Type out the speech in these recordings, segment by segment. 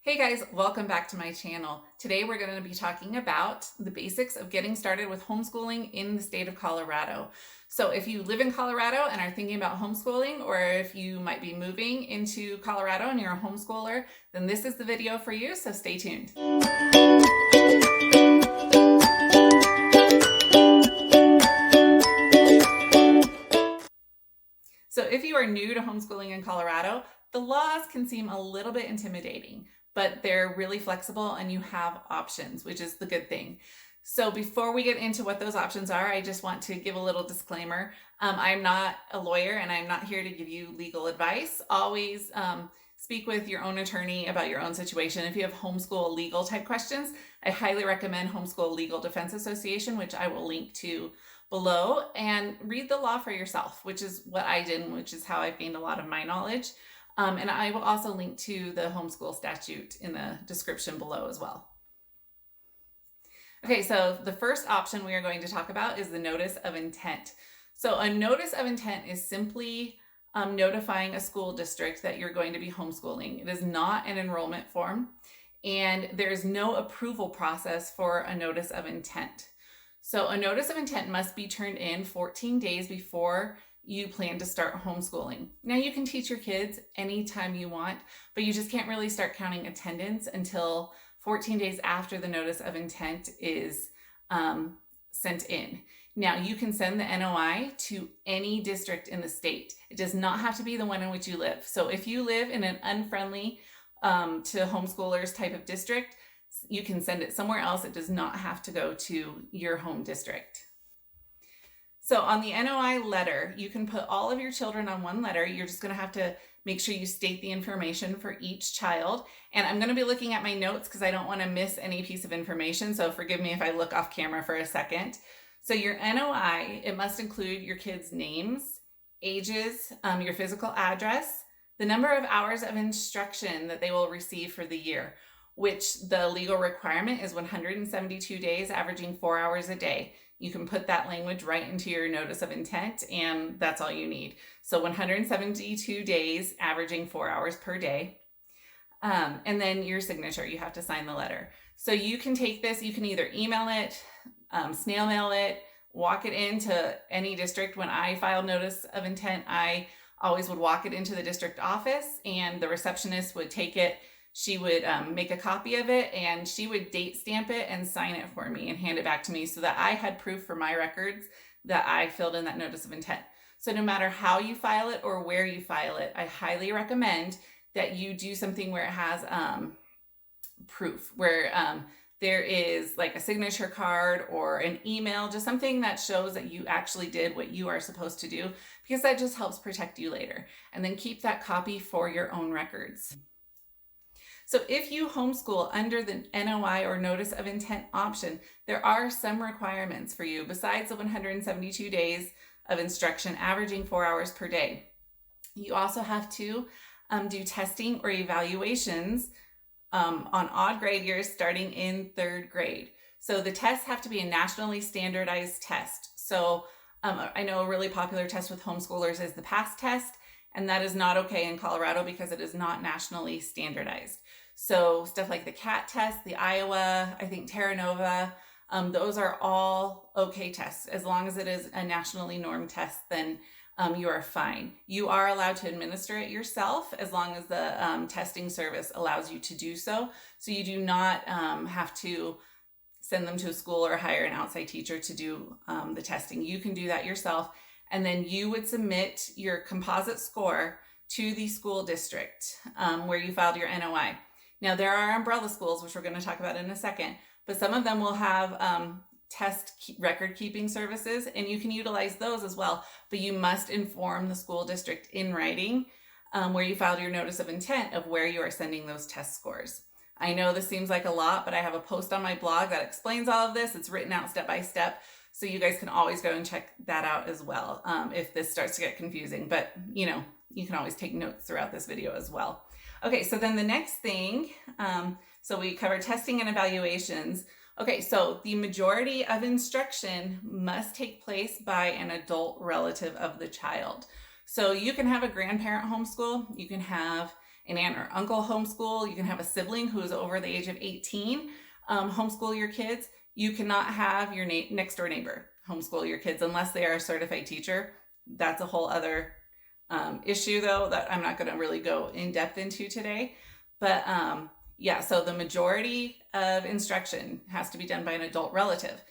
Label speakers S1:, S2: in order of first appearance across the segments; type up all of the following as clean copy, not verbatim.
S1: Hey guys, welcome back to my channel. Today we're going to be talking about the basics of getting started with homeschooling in the state of Colorado. So if you live in Colorado and are thinking about homeschooling, or if you might be moving into Colorado and you're a homeschooler, then this is the video for you, so stay tuned. So if you are new to homeschooling in Colorado, the laws can seem a little bit intimidating, but they're really flexible and you have options, which is the good thing. So before we get into what those options are, I just want to give a little disclaimer. I'm not a lawyer and I'm not here to give you legal advice. Always speak with your own attorney about your own situation. If you have homeschool legal type questions, I highly recommend Homeschool Legal Defense Association, which I will link to below, and read the law for yourself, which is what I did, and which is how I've gained a lot of my knowledge. And I will also link to the homeschool statute in the description below as well. Okay, so the first option we are going to talk about is the notice of intent. So a notice of intent is simply notifying a school district that you're going to be homeschooling. It is not an enrollment form, and there's no approval process for a notice of intent. So a notice of intent must be turned in 14 days before you plan to start homeschooling. Now you can teach your kids anytime you want, but you just can't really start counting attendance until 14 days after the notice of intent is sent in. Now you can send the NOI to any district in the state. It does not have to be the one in which you live. So if you live in an unfriendly to homeschoolers type of district, you can send it somewhere else. It does not have to go to your home district. So on the NOI letter, you can put all of your children on one letter. You're just going to have to make sure you state the information for each child. And I'm going to be looking at my notes because I don't want to miss any piece of information. So forgive me if I look off camera for a second. So your NOI, it must include your kids' names, ages, your physical address, the number of hours of instruction that they will receive for the year, which the legal requirement is 172 days, averaging 4 hours a day. You can put that language right into your notice of intent, and that's all you need. So 172 days, averaging 4 hours per day. And then your signature, you have to sign the letter. So you can take this, you can either email it, snail mail it, walk it into any district. When I filed notice of intent, I always would walk it into the district office, and the receptionist would take it. She would make a copy of it, and she would date stamp it and sign it for me and hand it back to me so that I had proof for my records that I filled in that notice of intent. So no matter how you file it or where you file it, I highly recommend that you do something where it has proof, where there is like a signature card or an email, just something that shows that you actually did what you are supposed to do, because that just helps protect you later. And then keep that copy for your own records. So if you homeschool under the NOI or notice of intent option, there are some requirements for you besides the 172 days of instruction, averaging 4 hours per day. You also have to do testing or evaluations on odd grade years starting in 3rd grade. So the tests have to be a nationally standardized test. So I know a really popular test with homeschoolers is the PASS test, and that is not okay in Colorado because it is not nationally standardized. So stuff like the CAT test, the Iowa, I think Terra Nova, those are all okay tests. As long as it is a nationally normed test, then you are fine. You are allowed to administer it yourself as long as the testing service allows you to do so. So you do not have to send them to a school or hire an outside teacher to do the testing. You can do that yourself. And then you would submit your composite score to the school district where you filed your NOI. Now, there are umbrella schools, which we're going to talk about in a second, but some of them will have record keeping services, and you can utilize those as well. But you must inform the school district in writing where you filed your notice of intent of where you are sending those test scores. I know this seems like a lot, but I have a post on my blog that explains all of this. It's written out step by step, so you guys can always go and check that out as well if this starts to get confusing. But, you know, you can always take notes throughout this video as well. Okay, so then the next thing, so we covered testing and evaluations. Okay, so the majority of instruction must take place by an adult relative of the child. So you can have a grandparent homeschool, you can have an aunt or uncle homeschool. You can have a sibling who is over the age of 18 homeschool your kids. You cannot have your next door neighbor homeschool your kids unless they are a certified teacher. That's a whole other issue, though, that I'm not going to really go in depth into today. But yeah, so the majority of instruction has to be done by an adult relative.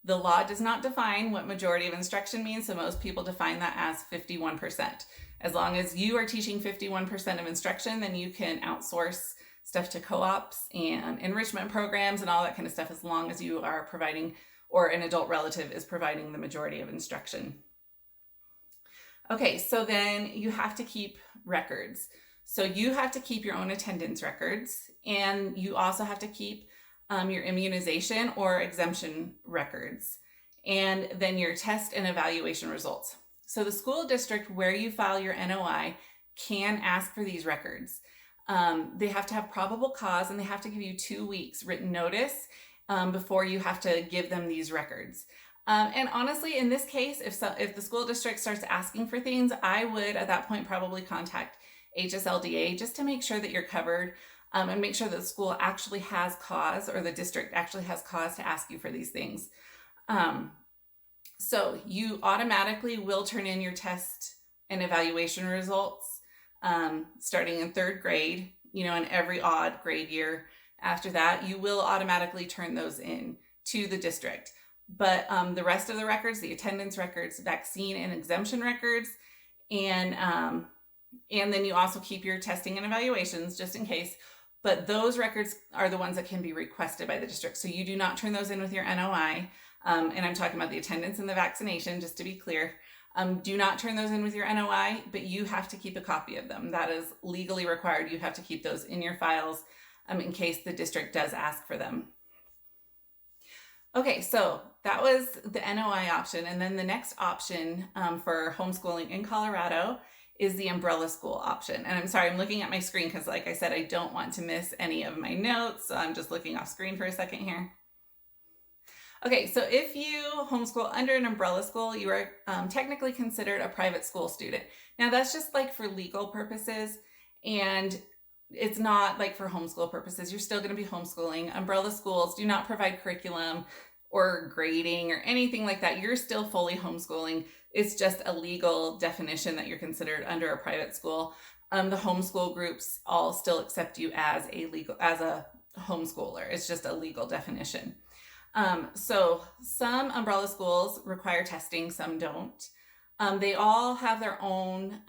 S1: The law does not define what majority of instruction means, so most people define that as 51%. As long as you are teaching 51% of instruction, then you can outsource stuff to co-ops and enrichment programs and all that kind of stuff, as long as you are providing, or an adult relative is providing, the majority of instruction. Okay, so then you have to keep records. So you have to keep your own attendance records, and you also have to keep your immunization or exemption records, and then your test and evaluation results. So the school district where you file your NOI can ask for these records. They have to have probable cause, and they have to give you 2 weeks written notice before you have to give them these records. And honestly, in this case, if the school district starts asking for things, I would at that point probably contact HSLDA just to make sure that you're covered, and make sure that the school actually has cause, or the district actually has cause to ask you for these things. So you automatically will turn in your test and evaluation results starting in 3rd grade, and every odd grade year after that, you will automatically turn those in to the district. But the rest of the records, the attendance records, vaccine and exemption records, and then you also keep your testing and evaluations just in case. But those records are the ones that can be requested by the district. So you do not turn those in with your NOI. And I'm talking about the attendance and the vaccination, just to be clear. Do not turn those in with your NOI, but you have to keep a copy of them. That is legally required. You have to keep those in your files in case the district does ask for them. Okay, so that was the NOI option. And then the next option for homeschooling in Colorado is the umbrella school option. And I'm sorry, I'm looking at my screen because, like I said, I don't want to miss any of my notes. So I'm just looking off screen for a second here. Okay, so if you homeschool under an umbrella school, you are technically considered a private school student. Now that's just like for legal purposes, and it's not like for homeschool purposes. You're still going to be homeschooling. Umbrella schools do not provide curriculum or grading or anything like that. You're still fully homeschooling. It's just a legal definition that you're considered under a private school. The homeschool groups all still accept you as a homeschooler. It's just a legal definition. So some umbrella schools require testing, some don't. They all have their own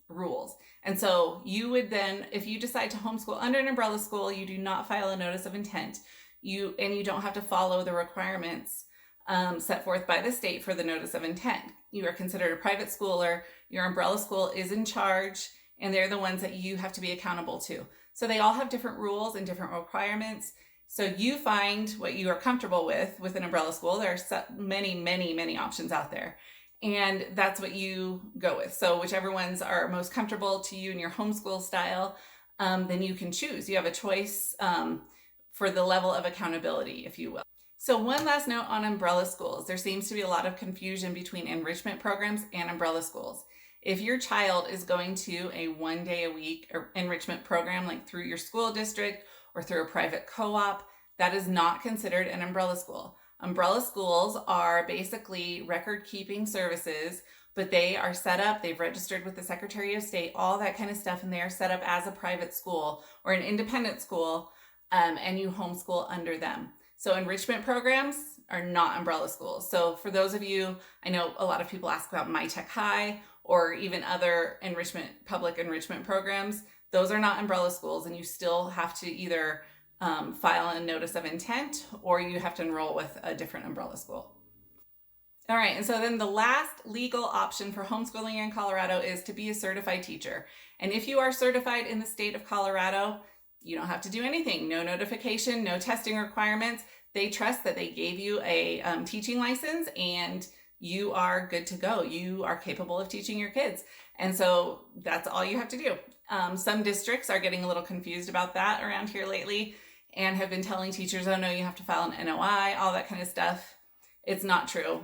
S1: rules. And so you would then, if you decide to homeschool under an umbrella school, you do not file a notice of intent. You don't have to follow the requirements set forth by the state for the notice of intent. You are considered a private schooler. Your umbrella school is in charge, and they're the ones that you have to be accountable to. So they all have different rules and different requirements. So you find what you are comfortable with an umbrella school. There are many, many, many options out there, and that's what you go with. So whichever ones are most comfortable to you in your homeschool style, then you can choose. You have a choice for the level of accountability, if you will. So one last note on umbrella schools. There seems to be a lot of confusion between enrichment programs and umbrella schools. If your child is going to a 1 day a week enrichment program, like through your school district or through a private co-op, that is not considered an umbrella school. Umbrella schools are basically record-keeping services, but they are set up, they've registered with the Secretary of State, all that kind of stuff, and they are set up as a private school or an independent school, and you homeschool under them. So enrichment programs are not umbrella schools. So for those of you, I know a lot of people ask about My Tech High or even other public enrichment programs. Those are not umbrella schools, and you still have to either file a notice of intent or you have to enroll with a different umbrella school. All right, and so then the last legal option for homeschooling in Colorado is to be a certified teacher. And if you are certified in the state of Colorado, you don't have to do anything. No notification, no testing requirements. They trust that they gave you a teaching license and you are good to go. You are capable of teaching your kids. And so that's all you have to do. Some districts are getting a little confused about that around here lately and have been telling teachers, oh no, you have to file an NOI, all that kind of stuff. It's not true.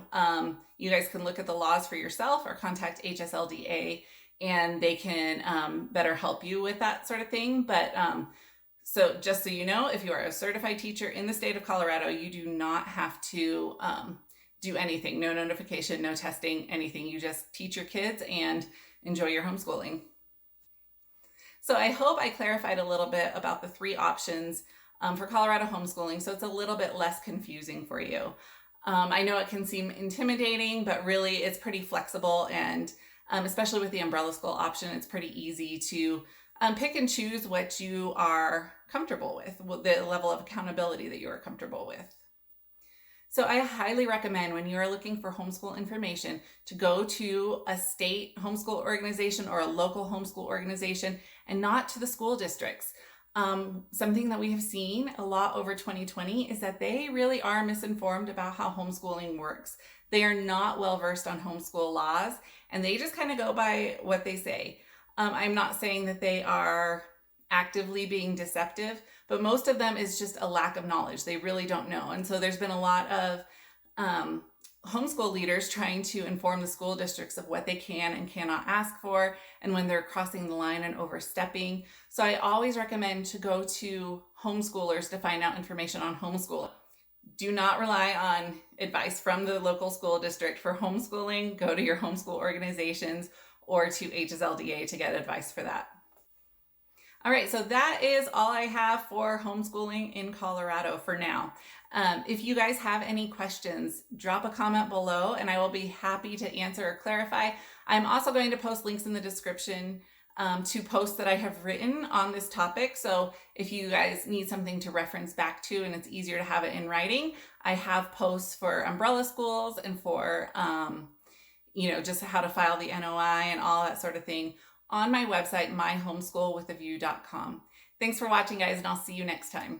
S1: You guys can look at the laws for yourself or contact HSLDA and they can better help you with that sort of thing. But so just so you know, if you are a certified teacher in the state of Colorado, you do not have to do anything. No notification, no testing, anything. You just teach your kids and enjoy your homeschooling. So I hope I clarified a little bit about the 3 options for Colorado homeschooling, so it's a little bit less confusing for you. I know it can seem intimidating, but really it's pretty flexible, and especially with the umbrella school option, it's pretty easy to pick and choose what you are comfortable with, the level of accountability that you are comfortable with. So I highly recommend, when you are looking for homeschool information, to go to a state homeschool organization or a local homeschool organization and not to the school districts. Something that we have seen a lot over 2020 is that they really are misinformed about how homeschooling works. They are not well versed on homeschool laws, and they just kind of go by what they say. I'm not saying that they are actively being deceptive, but most of them is just a lack of knowledge. They really don't know. And so there's been a lot of homeschool leaders trying to inform the school districts of what they can and cannot ask for, and when they're crossing the line and overstepping. So I always recommend to go to homeschoolers to find out information on homeschool. Do not rely on advice from the local school district for homeschooling. Go to your homeschool organizations or to HSLDA to get advice for that. All right, so that is all I have for homeschooling in Colorado for now. If you guys have any questions, drop a comment below and I will be happy to answer or clarify. I'm also going to post links in the description to posts that I have written on this topic. So if you guys need something to reference back to and it's easier to have it in writing, I have posts for umbrella schools and for, just how to file the NOI and all that sort of thing on my website, myhomeschoolwithaview.com. Thanks for watching, guys, and I'll see you next time.